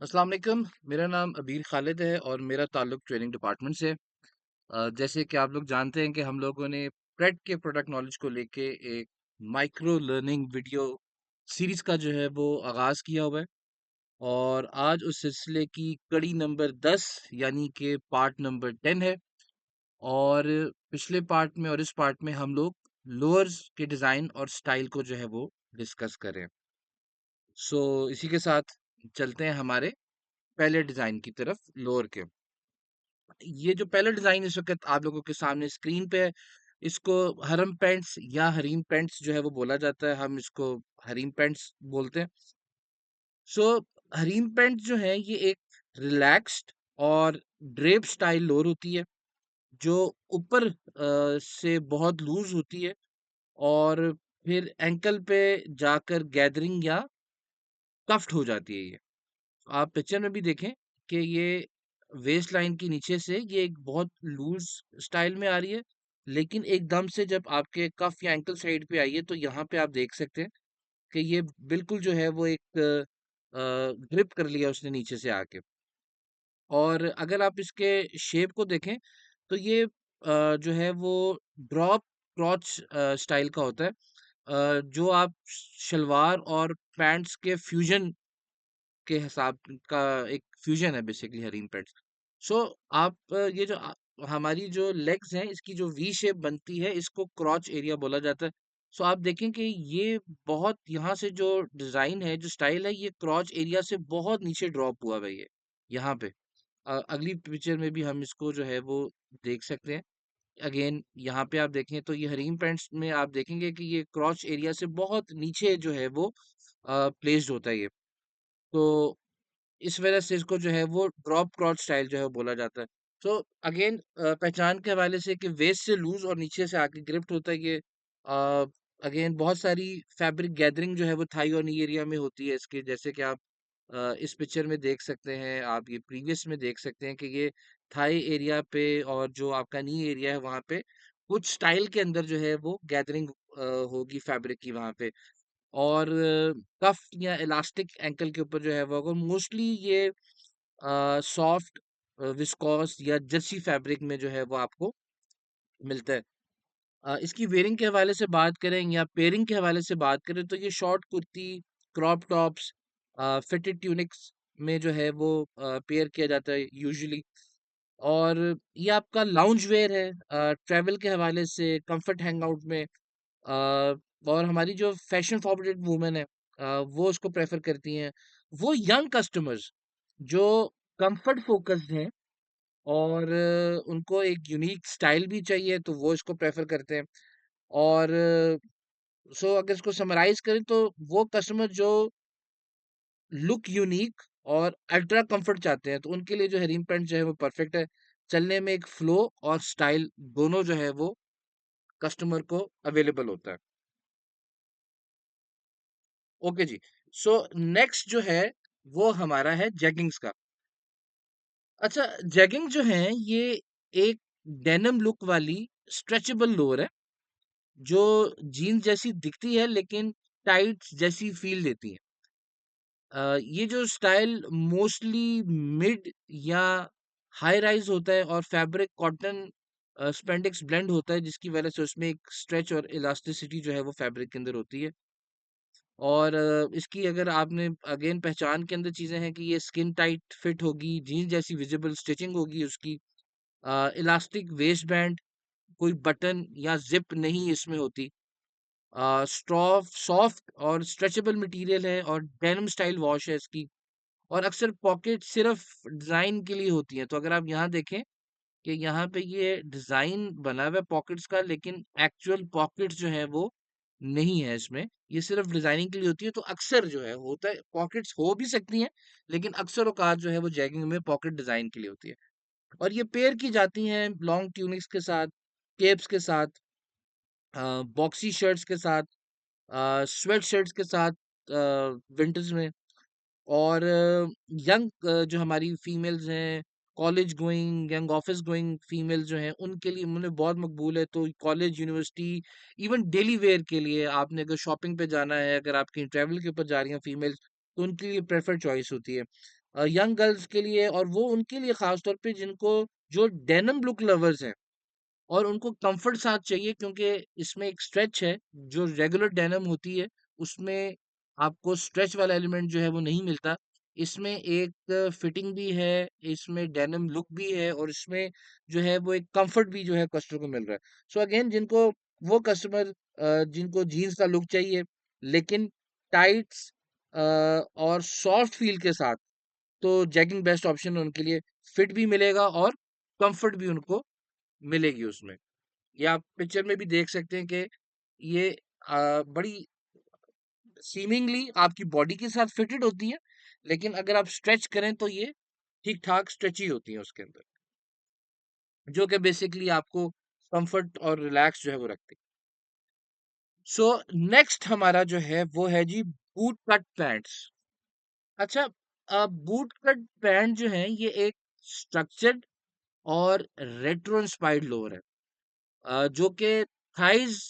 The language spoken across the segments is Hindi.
अस्सलाम वालेकुम। मेरा नाम अबीर खालिद है और मेरा ताल्लुक ट्रेनिंग डिपार्टमेंट से है। जैसे कि आप लोग जानते हैं कि हम लोगों ने प्रेड के प्रोडक्ट नॉलेज को लेके एक माइक्रो लर्निंग वीडियो सीरीज का जो है वो आगाज़ किया हुआ है और आज उस सिलसिले की कड़ी नंबर 10 यानी कि पार्ट नंबर 10 है। और पिछले पार्ट में और इस पार्ट में हम लोग लोअर्स के डिज़ाइन और स्टाइल को जो है वो डिस्कस करें। सो इसी के साथ चलते हैं हमारे पहले डिज़ाइन की तरफ, लोअर के। ये जो पहला डिज़ाइन इस वक़्त आप लोगों के सामने स्क्रीन पे है, इसको हरम पैंट्स या हरीम पैंट्स जो है वो बोला जाता है, हम इसको हरीम पैंट्स बोलते हैं। सो हरीम पैंट्स जो है ये एक रिलैक्स्ड और ड्रेप स्टाइल लोअर होती है, जो ऊपर से बहुत लूज़ होती है और फिर एंकल पे जाकर गैदरिंग या कफ्ट हो जाती है ये। आप पिक्चर में भी देखें कि ये वेस्ट लाइन के नीचे से ये एक बहुत लूज स्टाइल में आ रही है, लेकिन एकदम से जब आपके कफ या एंकल साइड पे आई है तो यहाँ पे आप देख सकते हैं कि ये बिल्कुल जो है वो एक ग्रिप कर लिया उसने नीचे से आके। और अगर आप इसके शेप को देखें तो ये जो है वो ड्रॉप क्रॉच स्टाइल का होता है, जो आप शलवार और पैंट्स के फ्यूजन के हिसाब का एक फ्यूजन है बेसिकली हरीम पैंट्स। सो आप ये जो हमारी जो लेग्स हैं इसकी जो वी शेप बनती है इसको क्रॉच एरिया बोला जाता है। सो आप देखें कि ये बहुत यहाँ से जो डिजाइन है जो स्टाइल है ये क्रॉच एरिया से बहुत नीचे ड्रॉप हुआ हुआ है ये यहाँ पे। अगली पिक्चर में भी हम इसको जो है वो देख सकते हैं। अगेन यहाँ पे आप देखें तो ये हरीम पैंट्स में आप देखेंगे कि ये क्रॉच एरिया से बहुत नीचे जो है वो प्लेस्ड होता है ये। तो इस वजह से इसको जो है वो ड्रॉप क्रॉच स्टाइल जो है वो बोला जाता है। तो अगेन पहचान के हवाले से कि वेस्ट से लूज और नीचे से आके ग्रिप्ट होता है ये। अगेन बहुत सारी फैब्रिक गैदरिंग जो है वो थाई और नी एरिया में होती है इसके, जैसे कि आप इस पिक्चर में देख सकते हैं, आप ये प्रीवियस में देख सकते हैं कि ये थाई एरिया पे और जो आपका नी एरिया है वहाँ पे कुछ स्टाइल के अंदर जो है वो गैदरिंग होगी फैब्रिक की वहाँ पे। और कफ या इलास्टिक एंकल के ऊपर जो है वो होगा मोस्टली ये सॉफ्ट विस्कोस या जर्सी फैब्रिक में जो है वो आपको मिलता है। इसकी वेयरिंग के हवाले से बात करें या पेयरिंग के हवाले से बात करें तो ये short kurti, crop tops, fitted tunics में जो है वो पेयर किया जाता है यूजुअली। और ये आपका लाउंज वेयर है ट्रैवल के हवाले से, कंफर्ट हैंगआउट में। और हमारी जो फैशन फॉरवर्डेड वुमेन है वो उसको प्रेफर करती हैं। वो यंग कस्टमर्स जो कंफर्ट फोकस्ड हैं और उनको एक यूनिक स्टाइल भी चाहिए तो वो इसको प्रेफर करते हैं। और सो अगर इसको समराइज करें तो वो कस्टमर जो लुक यूनिक और अल्ट्रा कंफर्ट चाहते हैं तो उनके लिए जो है रिम पैंट जो है वो परफेक्ट है। चलने में एक फ्लो और स्टाइल दोनों जो है वो कस्टमर को अवेलेबल होता है। ओके जी। सो नेक्स्ट जो है वो हमारा है जैगिंग्स का। अच्छा, जैगिंग जो है ये एक डेनिम लुक वाली स्ट्रेचेबल लोअर है जो जीन्स जैसी दिखती है लेकिन टाइट्स जैसी फील देती है। ये जो स्टाइल मोस्टली मिड या हाई राइज होता है और फैब्रिक कॉटन स्पेंडिक्स ब्लेंड होता है जिसकी वजह से उसमें एक स्ट्रेच और इलास्टिसिटी जो है वो फैब्रिक के अंदर होती है। और इसकी अगर आपने अगेन पहचान के अंदर चीज़ें हैं कि ये स्किन टाइट फिट होगी, जीन्स जैसी विजिबल स्टिचिंग होगी उसकी, इलास्टिक वेस्ट बैंड, कोई बटन या जिप नहीं इसमें होती। सॉफ्ट और स्ट्रेचेबल मटेरियल है और डेनिम स्टाइल वॉश है इसकी। और अक्सर पॉकेट सिर्फ डिज़ाइन के लिए होती हैं। तो अगर आप यहाँ देखें कि यहाँ पे ये डिज़ाइन बना हुआ है पॉकेट्स का, लेकिन एक्चुअल पॉकेट्स जो है वो नहीं है इसमें। ये सिर्फ डिज़ाइनिंग के लिए होती है। तो अक्सर जो है होता है पॉकेट्स हो भी सकती हैं, लेकिन अक्सर औकात जो है वो जैगिंग में पॉकेट डिज़ाइन के लिए होती है। और ये पेयर की जाती हैं लॉन्ग ट्यूनिक्स के साथ, केप्स के साथ, बॉक्सी शर्ट्स के साथ, स्वेट शर्ट्स के साथ विंटर्स में। और यंग जो हमारी फीमेल्स हैं, college going, young office going females जो हैं उनके लिए उन्हें बहुत मकबूल है। तो college, university, even daily wear के लिए आपने अगर शॉपिंग पे जाना है, अगर आप कहीं ट्रैवल के ऊपर जा रही हैं फीमेल्स, तो उनके लिए प्रेफर्ड चॉइस होती है। यंग गर्ल्स के लिए, और वो उनके लिए खास तौर पे जिनको, जो डेनिम लुक लवर्स हैं और उनको कंफर्ट साथ चाहिए, क्योंकि इसमें एक स्ट्रेच है। जो रेगुलर डेनिम होती है उसमें आपको स्ट्रेच वाला एलिमेंट जो है वो नहीं मिलता। इसमें एक फिटिंग भी है, इसमें डेनिम लुक भी है, और इसमें जो है वो एक कंफर्ट भी जो है कस्टमर को मिल रहा है। सो अगेन, जिनको, वो कस्टमर जिनको जीन्स का लुक चाहिए लेकिन टाइट्स और सॉफ्ट फील के साथ, तो जैगिंग बेस्ट ऑप्शन है उनके लिए। फिट भी मिलेगा और कंफर्ट भी उनको मिलेगी उसमें। ये आप पिक्चर में भी देख सकते हैं कि ये बड़ी सीमिंगली आपकी बॉडी के साथ फिटेड होती है, लेकिन अगर आप स्ट्रेच करें तो ये ठीक ठाक स्ट्रेची होती है उसके अंदर, जो कि बेसिकली आपको कंफर्ट और रिलैक्स जो है वो रखती है। सो नेक्स्ट हमारा जो है वो है जी बूट कट पैंट्स। अच्छा, बूट कट पैंट जो है ये एक स्ट्रक्चर्ड और रेट्रो इंस्पायर्ड लोअर है, जो कि थाइज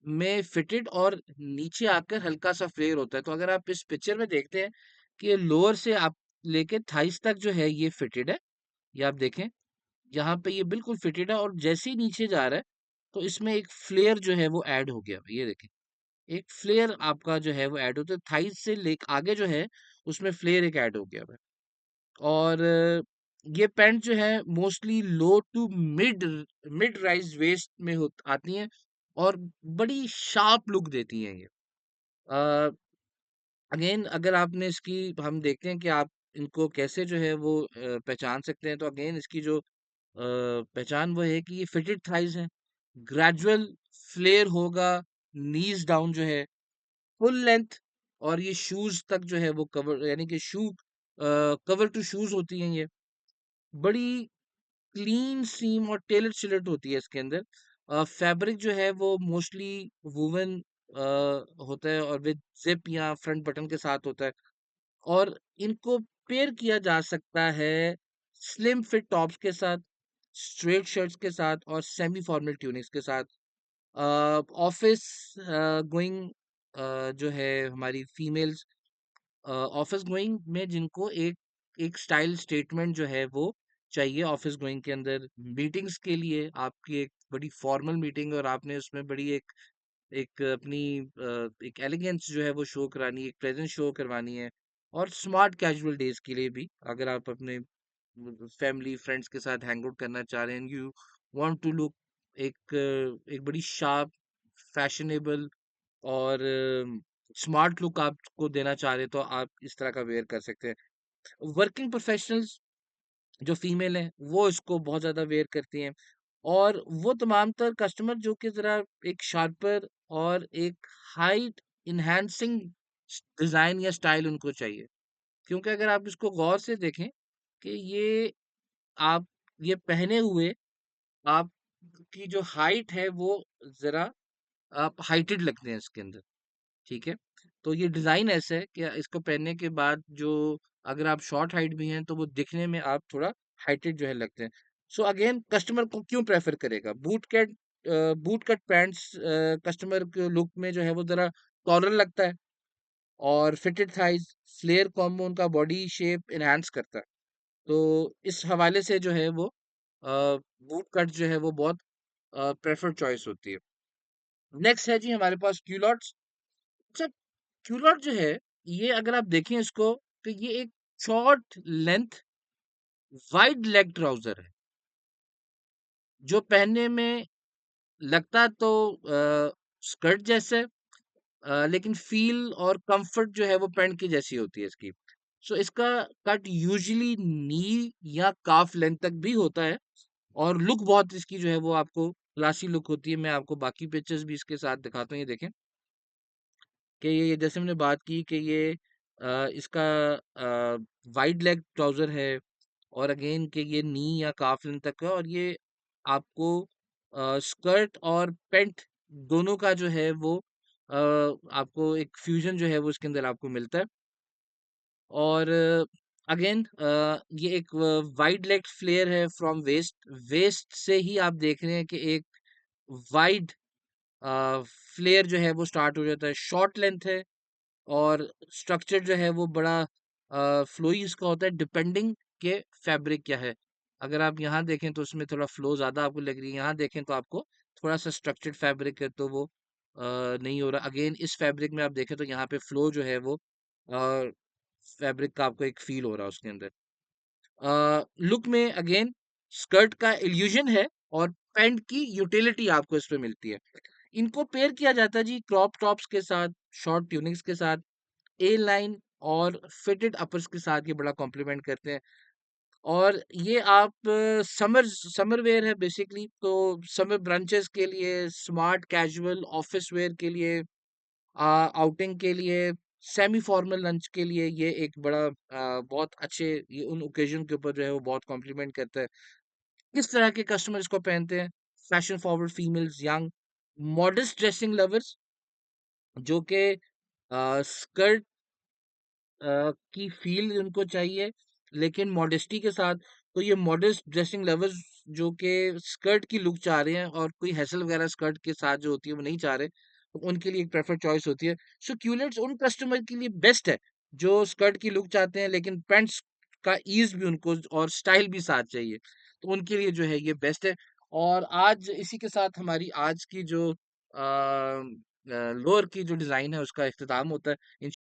में फिटेड और नीचे आकर हल्का सा फ्लेयर होता है। तो अगर आप इस पिक्चर में देखते हैं कि लोअर से आप लेके थाइस तक जो है ये फिटेड है, ये आप देखें, यहाँ पे ये बिल्कुल फिटेड है, और जैसे ही नीचे जा रहा है तो इसमें एक फ्लेयर जो है वो ऐड हो गया। ये देखें, एक फ्लेयर आपका जो है वो ऐड होता है, थाइस से लेके आगे जो है उसमें फ्लेयर एक ऐड हो गया है। और ये पैंट जो है mostly low to mid mid rise waist में हो आती हैं, और बड़ी शार्प लुक देती हैं ये। अगेन, अगर आपने इसकी, हम देखते हैं कि आप इनको कैसे जो है वो पहचान सकते हैं। तो अगेन इसकी जो पहचान वो है कि ये फिटेड थाइज हैं, ग्रेजुअल फ्लेयर होगा नीज डाउन जो है, फुल लेंथ, और ये शूज तक जो है वो कवर, यानी कि शू कवर टू शूज होती हैं ये। बड़ी क्लीन सीम और टेलर शिलट होती है इसके अंदर। फैब्रिक जो है वो मोस्टली वुवन होता है, और विद जिप या फ्रंट बटन के साथ होता है। और इनको पेयर किया जा सकता है स्लिम फिट टॉप्स के साथ, स्ट्रेट शर्ट्स के साथ, और सेमी फॉर्मल ट्यूनिक्स के साथ। ऑफिस गोइंग जो है हमारी फीमेल्स, ऑफिस गोइंग में जिनको एक एक स्टाइल स्टेटमेंट जो है वो चाहिए ऑफिस गोइंग के अंदर, मीटिंग्स के लिए, आपकी एक बड़ी फॉर्मल मीटिंग और आपने उसमें बड़ी एक एक अपनी एक एलिगेंस जो है वो शो करानी है, एक प्रेजेंस शो करवानी है। और स्मार्ट कैजुअल डेज के लिए भी, अगर आप अपने फैमिली फ्रेंड्स के साथ हैंग आउट करना चाह रहे हैं, यू वांट टू लुक एक एक बड़ी शार्प, फैशनेबल और स्मार्ट लुक आपको देना चाह रहे हैं, तो आप इस तरह का वेयर कर सकते हैं। वर्किंग प्रोफेशनल्स जो फीमेल हैं वो इसको बहुत ज़्यादा वेयर करती हैं, और वो तमाम तर कस्टमर जो कि ज़रा एक शार्पर और एक हाइट इन्हांसिंग डिज़ाइन या स्टाइल उनको चाहिए। क्योंकि अगर आप इसको गौर से देखें कि ये आप ये पहने हुए आपकी जो हाइट है वो ज़रा आप हाइटेड लगते हैं इसके अंदर। ठीक है? तो ये डिज़ाइन ऐसा है कि इसको पहनने के बाद जो, अगर आप शॉर्ट हाइट भी हैं तो वो दिखने में आप थोड़ा हाइटेड जो है लगते हैं। सो अगेन, कस्टमर को क्यों प्रेफ़र करेगा? बूट कट पैंट्स कस्टमर के लुक में जो है वो ज़रा टॉलर लगता है, और फिटेड थाइज़, फ्लेयर कॉम्बो उनका बॉडी शेप एनहांस करता है। तो इस हवाले से जो है वो बूट कट जो है वो बहुत प्रेफर्ड चॉइस होती है। नेक्स्ट है जी हमारे पास क्यूलॉट्स। अच्छा, क्यूलॉट जो है, ये अगर आप देखें इसको, तो ये एक short length wide leg trouser है, जो पहनने में लगता तो स्कर्ट जैसे, लेकिन फील और कंफर्ट जो है वो पैंट की जैसी होती है इसकी। सो इसका कट यूजुअली नी या काफ लेंथ तक भी होता है, और लुक बहुत इसकी जो है वो आपको क्लासी लुक होती है। मैं आपको बाकी पिक्चर्स भी इसके साथ दिखाता हूँ, ये देखें कि ये जैसे हमने बात की कि ये इसका वाइड लेग ट्राउजर है, और अगेन कि ये नी या काफ लेंथ तक है, और ये आपको स्कर्ट और पैंट दोनों का जो है वो आपको एक फ्यूजन जो है वो इसके अंदर आपको मिलता है। और अगेन ये एक वाइड लेग फ्लेयर है फ्रॉम वेस्ट, वेस्ट से ही आप देख रहे हैं कि एक वाइड फ्लेयर जो है वो स्टार्ट हो जाता है, शॉर्ट लेंथ है, और स्ट्रक्चर जो है वो बड़ा फ्लोई इसका होता है डिपेंडिंग के फैब्रिक क्या है। अगर आप यहाँ देखें तो उसमें थोड़ा फ्लो ज़्यादा आपको लग रही है, यहाँ देखें तो आपको थोड़ा सा स्ट्रक्चर्ड फैब्रिक है तो वो नहीं हो रहा। अगेन इस फैब्रिक में आप देखें तो यहाँ पे फ्लो जो है वो फैब्रिक का आपको एक फील हो रहा है उसके अंदर। लुक में अगेन स्कर्ट का इल्यूजन है और पैंट की यूटिलिटी आपको इसमें मिलती है। इनको पेयर किया जाता है जी क्रॉप टॉप्स के साथ, शॉर्ट ट्यूनिक्स के साथ, ए लाइन और फिटेड अपर्स के साथ ये बड़ा कॉम्प्लीमेंट करते हैं। और ये आप समर वेयर है बेसिकली, तो समर ब्रांचेस के लिए, स्मार्ट कैजुअल ऑफिस वेयर के लिए, आउटिंग के लिए, सेमी फॉर्मल लंच के लिए ये एक बड़ा बहुत अच्छे, ये उन ओकेजन के ऊपर जो है वो बहुत कॉम्प्लीमेंट करता है। किस तरह के कस्टमर इसको पहनते हैं? Fashion forward females, young, modern dressing lovers जो कि स्कर्ट की फील उनको चाहिए लेकिन मॉडेस्टी के साथ। तो ये मॉडेस्ट ड्रेसिंग लवर्स जो कि स्कर्ट की लुक चाह रहे हैं और कोई हैसल वगैरह स्कर्ट के साथ जो होती है वो नहीं चाह रहे, तो उनके लिए एक प्रेफर्ड चॉइस होती है। सो क्यूलेट्स उन कस्टमर के लिए बेस्ट है जो स्कर्ट की लुक चाहते हैं लेकिन पैंट्स का ईज भी उनको और स्टाइल भी साथ चाहिए, तो उनके लिए जो है ये बेस्ट है। और आज इसी के साथ हमारी आज की जो लोअर की जो डिज़ाइन है उसका इख्तिताम होता है।